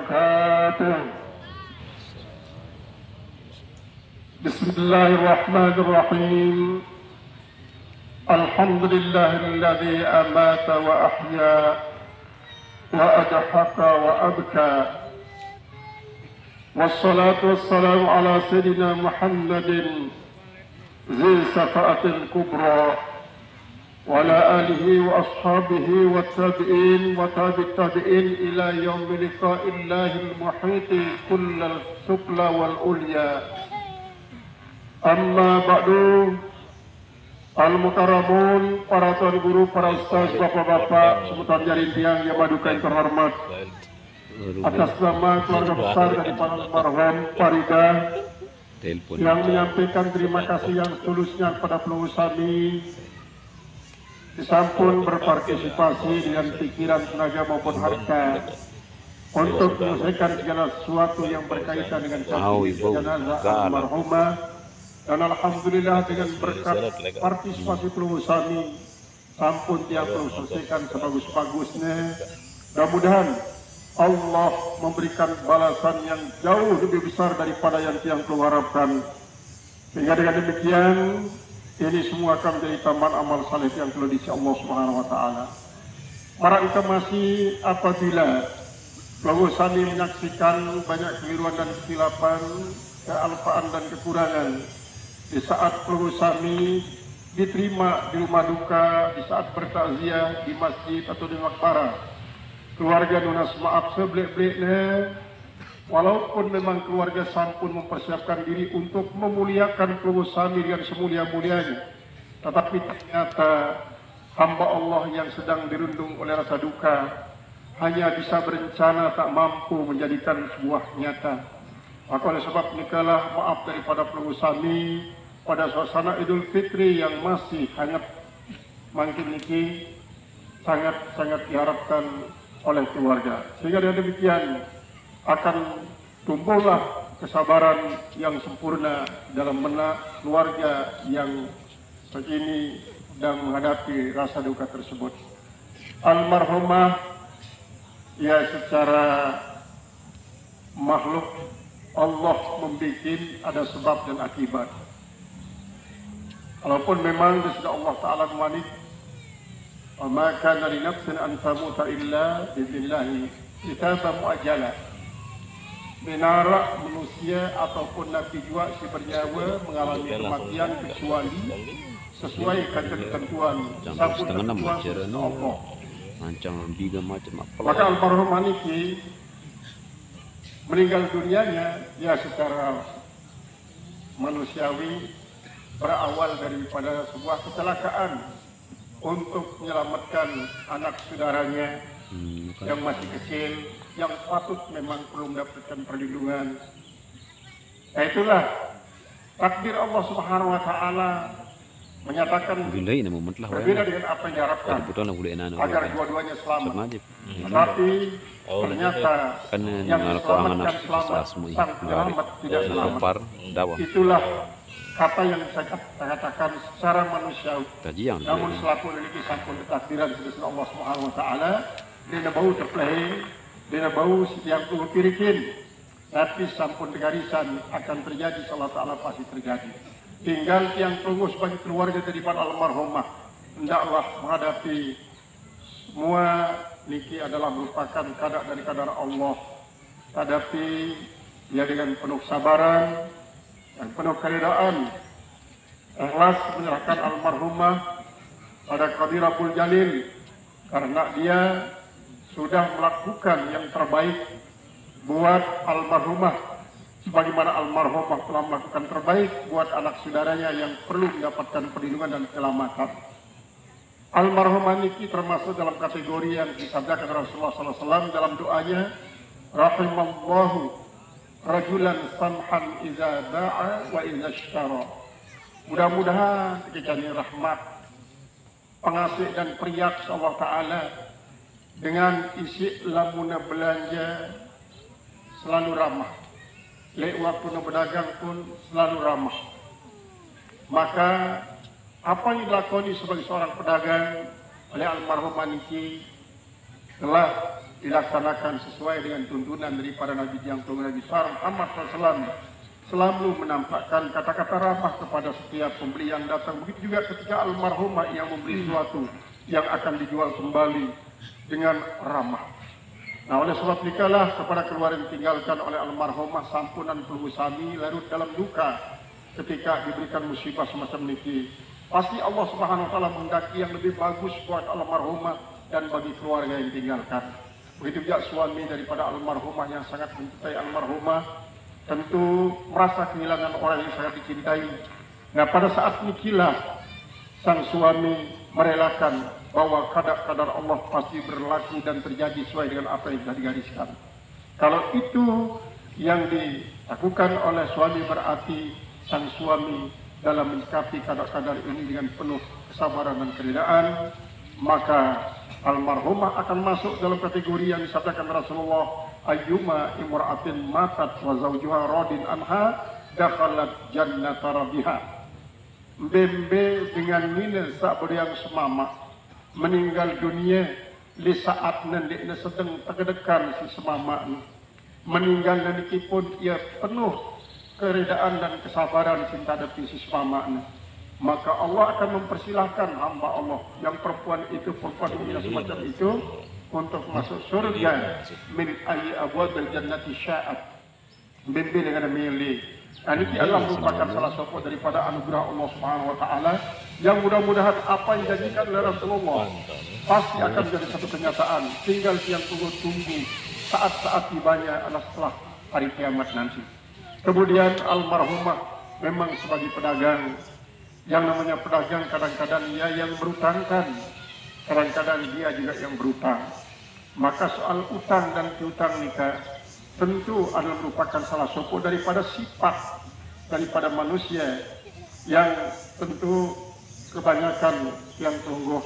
وبركاته. بسم الله الرحمن الرحيم. الحمد لله الذي أمات وأحيا وأضحك وأبكى، والصلاة والسلام على سيدنا محمد ذي الشفاعة الكبرى وعلى آله وأصحابه والتابعين وتابع التابعين إلى يوم لقاء الله المحيط كل السفلى والعليا. أما بعد، al-mukaramun, para tuan guru, para ustaz, bapak-bapak, sebutan jari tiang yang maduka yang terhormat, atas nama keluarga besar dari para almarhum Farida yang menyampaikan terima kasih yang tulusnya kepada peluru sami, disampun berpartisipasi dengan pikiran, tenaga maupun harta untuk menyelesaikan segala sesuatu yang berkaitan dengan jenazah almarhumah. Dan alhamdulillah dengan berkat partisipasi peluru sami sampun tiang perlu selesaikan sebagus-bagusnya. Mudah-mudahan Allah memberikan balasan yang jauh lebih besar daripada yang tiang perlu harapkan, sehingga dengan demikian ini semua akan menjadi taman amal saleh yang telah diisi Allah Subhanahu wa taala. Para informasi apabila peluru sami menyaksikan banyak keliruan dan kesilapan, kealpaan dan kekurangan di saat peluru sami diterima di rumah duka, di saat bertakziah di masjid atau di makbarah, keluarga nunas maaf sebelik-beliknya, walaupun memang keluarga sampun mempersiapkan diri untuk memuliakan peluru sami dengan semulia-mulianya, tetapi ternyata hamba Allah yang sedang dirundung oleh rasa duka hanya bisa berencana, tak mampu menjadikan sebuah nyata. Maka oleh sebab nikalah maaf daripada peluru sami pada suasana Idul Fitri yang masih hangat mangkin niki sangat-sangat diharapkan oleh keluarga, sehingga dengan demikian akan tumbuhlah kesabaran yang sempurna dalam benak keluarga yang begini sedang menghadapi rasa duka tersebut. Almarhumah ya secara makhluk Allah membuat ada sebab dan akibat. Walaupun memang sudah Allah Ta'ala memanik, wa ma kana li nafsin an tamuta illa bi'idznillahi kitaban muajjala. Menara manusia ataupun nabi juga si bernyawa mengalami kematian kecuali sesuai ketentuan sabun ketentuan Allah. Maka almarhum Aniki meninggal dunianya ya secara manusiawi berawal daripada sebuah kecelakaan untuk menyelamatkan anak saudaranya yang masih kecil, yang patut memang belum mendapatkan perlindungan. Nah, itulah takdir Allah Subhanahu wa taala menyatakan berbeda dengan apa yang diharapkan agar dua-duanya selamat. Tetapi ternyata yang diselamatkan selamat, sang penyelamat tidak selamat. Itulah kata yang saya katakan secara manusiawi. Namun selaku memiliki sampun takdiran dari Allah Subhanahu wa taala, dia bau terpeleh, dia bau setiap pirikin, tapi sampun tegarisan akan terjadi, Allah taala pasti terjadi. Tinggal yang tunggu sebagai keluarga daripada almarhumah hendaklah menghadapi semua niki adalah merupakan kadar dari kadar Allah. Hadapi ya dengan penuh sabaran dan penuh keridaan, ikhlas menyerahkan almarhumah pada Qadir Rabbul Jalil, karena dia sudah melakukan yang terbaik buat almarhumah, sebagaimana almarhumah telah melakukan terbaik buat anak saudaranya yang perlu mendapatkan perlindungan dan keselamatan. Almarhumah niki termasuk dalam kategori yang disabdakan Rasulullah SAW dalam doanya, rahimallahu rajulan samhan iza ba'a wa iza ishtara. Mudah-mudahan ketika ini rahmat, pengasih dan periak Allah Ta'ala dengan isi lamuna belanja selalu ramah, lek waktu berdagang pun selalu ramah. Maka apa yang dilakoni sebagai seorang pedagang oleh almarhum Maniki telah dilaksanakan sesuai dengan tuntunan daripada Nabi yang Tuhan Nabi Muhammad SAW, selalu menampakkan kata-kata ramah kepada setiap pembeli yang datang. Begitu juga ketika almarhumah yang membeli sesuatu yang akan dijual kembali dengan ramah. Nah, oleh sebab itulah kepada keluarga yang ditinggalkan oleh almarhumah sampunan peluru sami larut dalam duka ketika diberikan musibah semacam ini. Pasti Allah Subhanahu wa taala menghendaki yang lebih bagus buat almarhumah dan bagi keluarga yang ditinggalkan. Begitu juga suami daripada almarhumah yang sangat mencintai almarhumah tentu merasa kehilangan orang yang sangat dicintai. Nah, pada saat inilah sang suami merelakan bahwa kadar-kadar Allah pasti berlaku dan terjadi sesuai dengan apa yang telah digariskan. Kalau itu yang dilakukan oleh suami, berarti sang suami dalam menyikapi kadar-kadar ini dengan penuh kesabaran dan keredaan, maka almarhumah akan masuk dalam kategori yang disabdakan Rasulullah, ayyuma imra'atin matat wa zawjuha radin anha dakhalat jannata rabbiha. Bembe dengan nina sak beriang semama meninggal dunia li saat nendikna sedang terkedekan si semama meninggal nanti pun ia penuh keredaan dan kesabaran cinta hadapi si semama. Maka Allah akan mempersilahkan hamba Allah yang perempuan ini semacam itu untuk masuk surga min ayyi abwabil jannati sya'at. Bimbi dengan milih. Dan ini adalah merupakan salah satu daripada anugerah Allah Subhanahu wa taala yang mudah-mudahan apa yang dijanjikan oleh Rasulullah pasti akan menjadi satu kenyataan. Tinggal yang tunggu saat-saat tibanya adalah setelah hari kiamat nanti. Kemudian almarhumah memang sebagai pedagang. Yang namanya pedagang kadang-kadang dia yang berutangkan, kadang-kadang dia juga yang berutang. Maka soal utang dan piutang nikah tentu adalah merupakan salah satu daripada sifat daripada manusia yang tentu kebanyakan yang tunggu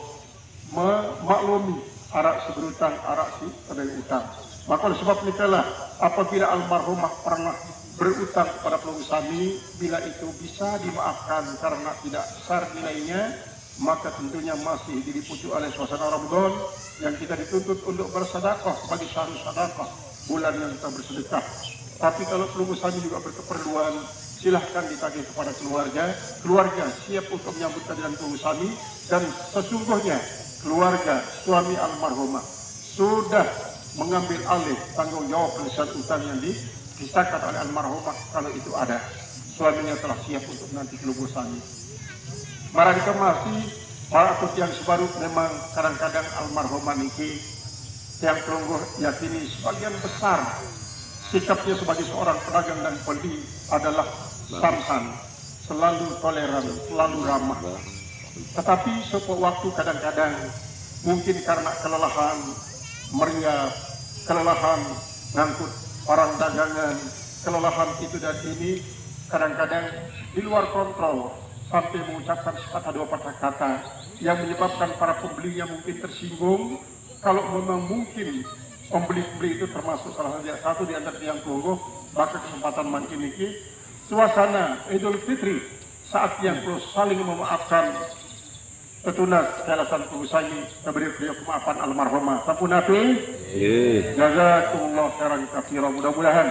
memaklumi arak si berutang, arak si pedang utang. Maka oleh sebab itulah apabila almarhumah pernah berutang kepada peluru sami, bila itu bisa dimaafkan karena tidak besar nilainya, maka tentunya masih diliputi oleh suasana Ramadan yang kita dituntut untuk bersedekah bagi syahrul sedekah, bulan yang kita bersedekah. Tapi kalau peluru sami juga berkeperluan, silahkan ditagih kepada keluarga siap untuk menyambut kehadiran peluru sami. Dan sesungguhnya keluarga suami almarhumah sudah mengambil alih tanggung jawab penyelesaian utang yang disahkan oleh almarhumah. Kalau itu ada, suaminya telah siap untuk nanti peluru sami. Mara dikemasi para akut yang sebaru, memang kadang-kadang almarhumah niki yang pelungguh yakini sebagian besar sikapnya sebagai seorang pedagang dan pembeli adalah samsan, selalu toleran, selalu ramah. Tetapi suatu waktu kadang-kadang mungkin karena kelelahan meriah, kelelahan ngangkut barang dagangan, kelelahan itu dan ini, kadang-kadang di luar kontrol sampai mengucapkan sepatah dua patah kata yang menyebabkan para pembelinya mungkin tersinggung. Kalau memang mungkin pembeli-pembeli itu termasuk salah satu di antara yang tunggu, maka kesempatan makin ini suasana Idul Fitri saat yang perlu saling memaafkan tetunas jelasan pengusaha beri beliau kemaafan almarhumah sampun nabi jazakumullah khairan katsira. Mudah-mudahan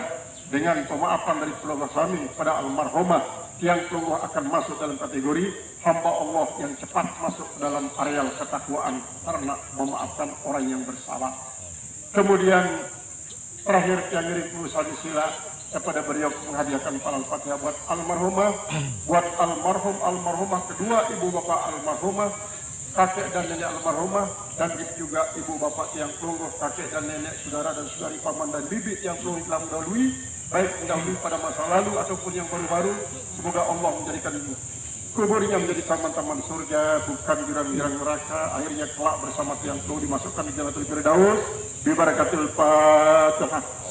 dengan pemaafan dari keluarga kami pada almarhumah yang keluar akan masuk dalam kategori hamba Allah yang cepat masuk dalam areal ketakwaan karena memaafkan orang yang bersalah. Kemudian terakhir yang ngirim pengusaha sila kepada beliau menghadiahkan Al-Fatihah buat almarhumah, buat almarhumah kedua, ibu bapak almarhumah, kakek dan nenek almarhumah, dan juga ibu bapak yang pelungguh, kakek dan nenek, saudara dan saudari, paman dan bibit yang pelungguh telah mendahului, baik mendahului pada masa lalu ataupun yang baru-baru. Semoga Allah menjadikan kuburnya menjadi taman-taman surga, bukan jurang-jurang neraka. Akhirnya kelak bersama tiang pelungguh dimasukkan di Jannatul Firdaus. Bi barakatil Fatihah.